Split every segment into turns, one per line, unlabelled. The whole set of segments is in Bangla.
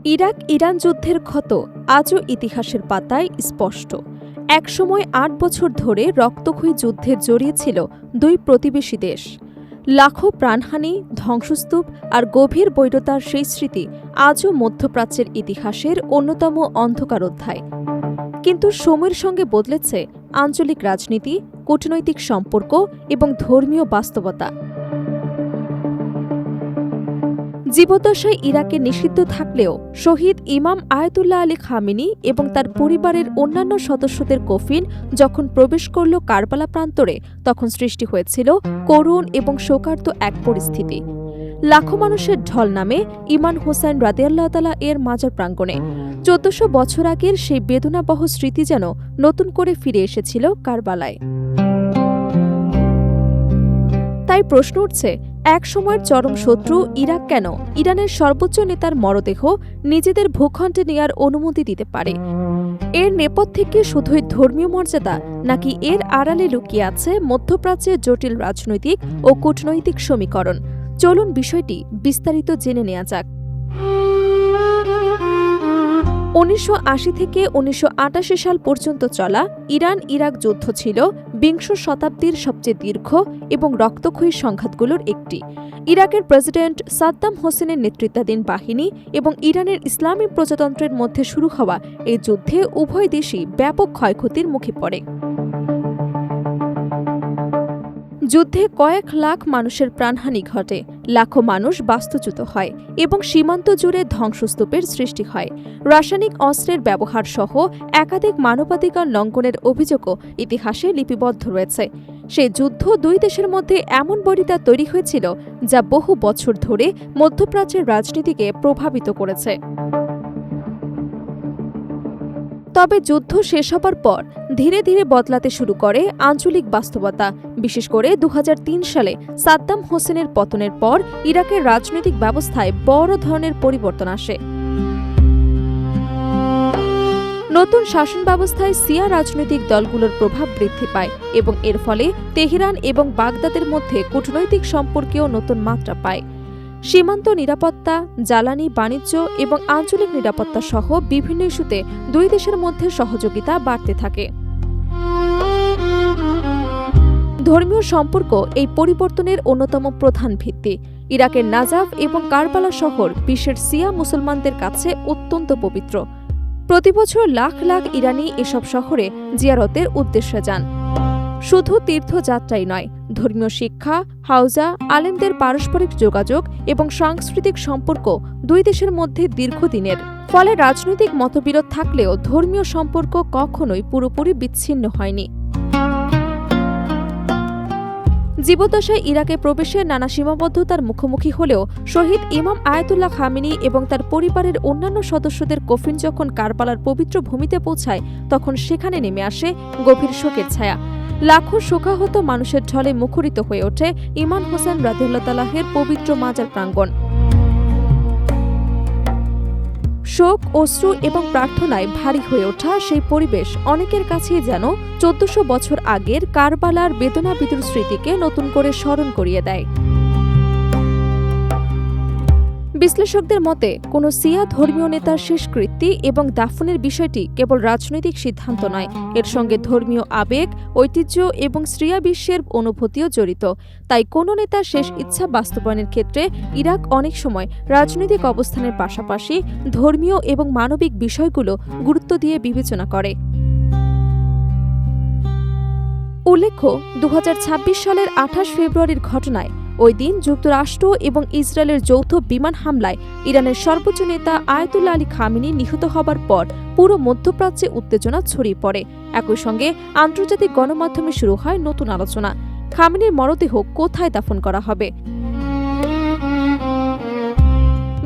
ইরাক ইরান যুদ্ধের ক্ষত আজও ইতিহাসের পাতায় স্পষ্ট। একসময় ৮ বছর ধরে রক্তক্ষয়ী যুদ্ধে জড়িয়েছিল দুই প্রতিবেশী দেশ। লাখো প্রাণহানি, ধ্বংসস্তূপ আর গভীর বৈরতার সেই স্মৃতি আজও মধ্যপ্রাচ্যের ইতিহাসের অন্যতম অন্ধকার অধ্যায়। কিন্তু সময়ের সঙ্গে বদলেছে আঞ্চলিক রাজনীতি, কূটনৈতিক সম্পর্ক এবং ধর্মীয় বাস্তবতা। জীবদ্দশায় ইরাকে নিষিদ্ধ থাকলেও শহীদ ইমাম আয়াতুল্লাহ আলী খামেনি এবং তার পরিবারের অন্যান্য সদস্যদের কফিন যখন প্রবেশ করল কারবালা প্রান্তরে, তখন সৃষ্টি হয়েছিল করুণ এবং শোকার্ত এক পরিস্থিতি। লাখো মানুষের ঢল নামে ইমাম হোসাইন রাদিয়াল্লাহু তাআলা এর মাজার প্রাঙ্গণে। ১৪০০ বছর আগের সেই বেদনাবহ স্মৃতি যেন নতুন করে ফিরে এসেছিল কারবালায়। তাই প্রশ্ন উঠছে, এক সময়ের চরম শত্রু ইরাক কেন ইরানের সর্বোচ্চ নেতার মরদেহ নিজেদের ভূখণ্ডে নেয়ার অনুমতি দিতে পারে? এর নেপথ্যে কি শুধুই ধর্মীয় মর্যাদা, নাকি এর আড়ালে লুকিয়ে আছে মধ্যপ্রাচ্যের জটিল রাজনৈতিক ও কূটনৈতিক সমীকরণ? চলুন বিষয়টি বিস্তারিত জেনে নেওয়া যাক। ১৯৮০ থেকে ১৯৮৮ সাল পর্যন্ত চলা ইরান ইরাক যুদ্ধ ছিল বিংশ শতাব্দীর সবচেয়ে দীর্ঘ এবং রক্তক্ষয়ী সংঘাতগুলোর একটি। ইরাকের প্রেসিডেন্ট সাদ্দাম হোসেনের নেতৃত্বাধীন বাহিনী এবং ইরানের ইসলামী প্রজাতন্ত্রের মধ্যে শুরু হওয়া এই যুদ্ধে উভয় দেশই ব্যাপক ক্ষয়ক্ষতির মুখে পড়ে। যুদ্ধে কয়েক লাখ মানুষের প্রাণহানি ঘটে, লাখো মানুষ বাস্তুচ্যুত হয় এবং সীমান্ত জুড়ে ধ্বংসস্তূপের সৃষ্টি হয়। রাসায়নিক অস্ত্রের ব্যবহার সহ একাধিক মানবাধিকার লঙ্ঘনের অভিযোগও ইতিহাসে লিপিবদ্ধ রয়েছে। সেই যুদ্ধ দুই দেশের মধ্যে এমন বৈরিতা তৈরি হয়েছিল যা বহু বছর ধরে মধ্যপ্রাচ্যের রাজনীতিকে প্রভাবিত করেছে। তবে যুদ্ধ শেষ হবার পর ধীরে ধীরে বদলাতে শুরু করে আঞ্চলিক বাস্তবতা। বিশেষ করে ২০০৩ সালে সাদ্দাম হোসেনের পতনের পর ইরাকের রাজনৈতিক ব্যবস্থায় বড় ধরনের পরিবর্তন আসে। নতুন শাসন ব্যবস্থায় শিয়া রাজনৈতিক দলগুলোর প্রভাব বৃদ্ধি পায় এবং এর ফলে তেহরান এবং বাগদাদের মধ্যে কূটনৈতিক সম্পর্কেও নতুন মাত্রা পায়। সীমান্ত নিরাপত্তা, জ্বালানি, বাণিজ্য এবং আঞ্চলিক নিরাপত্তা সহ বিভিন্ন ইস্যুতে দুই দেশের মধ্যে সহযোগিতা বাড়তে থাকে। ধর্মীয় সম্পর্ক এই পরিবর্তনের অন্যতম প্রধান ভিত্তি। ইরাকের নাজাফ এবং কারবালা শহর বিশ্বের শিয়া মুসলমানদের কাছে অত্যন্ত পবিত্র। প্রতিবছর লাখ লাখ ইরানি এসব শহরে জিয়ারতের উদ্দেশ্যে যান। শুধু তীর্থযাত্রাই নয়, ধর্মীয় শিক্ষা, হাউজা, আলেমদের পারস্পরিক যোগাযোগ এবং সাংস্কৃতিক সম্পর্ক দুই দেশের মধ্যে দীর্ঘদিনের। ফলে রাজনৈতিক মতবিরোধ থাকলেও ধর্মীয় সম্পর্ক কখনোই পুরোপুরি বিচ্ছিন্ন হয়নি। জীবদ্দশায় ইরাকে প্রবেশের নানা সীমাবদ্ধতার মুখোমুখি হলেও শহীদ ইমাম আয়াতুল্লাহ খামেনি এবং তার পরিবারের অন্যান্য সদস্যদের কফিন যখন কারবালার পবিত্র ভূমিতে পৌঁছায়, তখন সেখানে নেমে আসে গভীর শোকের ছায়া। লাখো শোকাহত মানুষের ঢলে মুখরিত হয়ে ওঠে ইমাম হোসেন রাদিয়াল্লাহু তাআলার পবিত্র মাজার প্রাঙ্গণ। শোক, অশ্রু এবং প্রার্থনায় ভারী হয়ে ওঠা সেই পরিবেশ অনেকের কাছেই যেন ১৪০০ বছর আগের কারবালার বেদনাবিধুর স্মৃতিকে নতুন করে স্মরণ করিয়ে দেয়। বিশ্লেষকদের মতে, কোনো শিয়া ধর্মীয় নেতার শেষকৃত্যি এবং দাফনের বিষয়টি কেবল রাজনৈতিক সিদ্ধান্ত নয়, এর সঙ্গে ধর্মীয় আবেগ, ঐতিহ্য এবং শিয়া বিশ্বের অনুভূতিও জড়িত। তাই কোনো নেতার শেষ ইচ্ছা বাস্তবায়নের ক্ষেত্রে ইরাক অনেক সময় রাজনৈতিক অবস্থানের পাশাপাশি ধর্মীয় এবং মানবিক বিষয়গুলো গুরুত্ব দিয়ে বিবেচনা করে। উল্লেখ্য, ২০২৬ সালের ২৮ ফেব্রুয়ারির ঘটনায় ওই দিন যুক্তরাষ্ট্র এবং ইসরায়েলের যৌথ বিমান হামলায় ইরানের সর্বোচ্চ নেতা আয়াতুল্লাহ আলী খামেনি নিহত হবার পর পুরো মধ্যপ্রাচ্যে উত্তেজনা ছড়িয়ে পড়ে। একই সঙ্গে আন্তর্জাতিক গণমাধ্যমে শুরু হয় নতুন আলোচনা। খামেনির মরদেহ কোথায় দাফন করা হবে?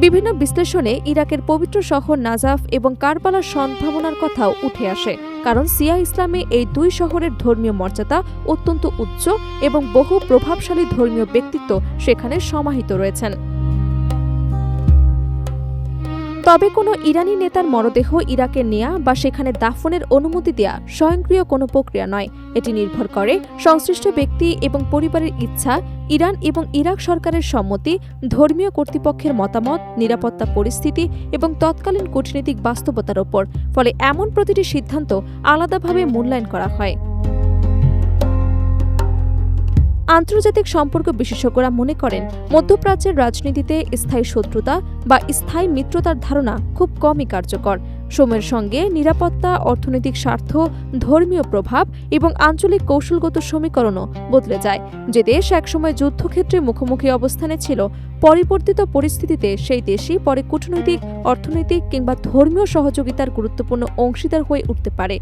বিভিন্ন বিশ্লেষণে ইরাকের পবিত্র শহর নাজাফ এবং কারবালার সম্ভাবনার কথাও উঠে আসে, কারণ শিয়া ইসলামে এই দুই শহরের ধর্মীয় মর্যাদা অত্যন্ত উচ্চ এবং বহু প্রভাবশালী ধর্মীয় ব্যক্তিত্ব সেখানে সমাহিত রয়েছেন। তবে কোনো ইরানি নেতার মরদেহ ইরাকে নেয়া বা সেখানে দাফনের অনুমতি দেয়া স্বয়ংক্রিয় কোনো প্রক্রিয়া নয়। এটি নির্ভর করে সংশ্লিষ্ট ব্যক্তি এবং পরিবারের ইচ্ছা, ইরান এবং ইরাক সরকারের সম্মতি, ধর্মীয় কর্তৃপক্ষের মতামত, নিরাপত্তা পরিস্থিতি এবং তৎকালীন কূটনৈতিক বাস্তবতার ওপর। ফলে এমন প্রতিটি সিদ্ধান্ত আলাদাভাবে মূল্যায়ন করা হয়। আন্তর্জাতিক সম্পর্ক বিশেষজ্ঞরা মনে করেন, মধ্যপ্রাচ্যের রাজনীতিতে স্থায়ী শত্রুতা বা স্থায়ী মিত্রতার ধারণা খুব কমই কার্যকর। সময়ের সঙ্গে নিরাপত্তা, অর্থনৈতিক স্বার্থ, ধর্মীয় প্রভাব এবং আঞ্চলিক কৌশলগত সমীকরণও বদলে যায়। যে দেশ একসময় যুদ্ধক্ষেত্রে মুখোমুখি অবস্থানে ছিল, পরিবর্তিত পরিস্থিতিতে সেই দেশই পরে কূটনৈতিক, অর্থনৈতিক কিংবা ধর্মীয় সহযোগিতার গুরুত্বপূর্ণ অংশীদার হয়ে উঠতে পারে।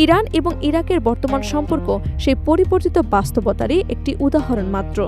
ইরান এবং ইরাকের বর্তমান সম্পর্ক সেই পরিবর্তিত বাস্তবতারই একটি উদাহরণ মাত্র।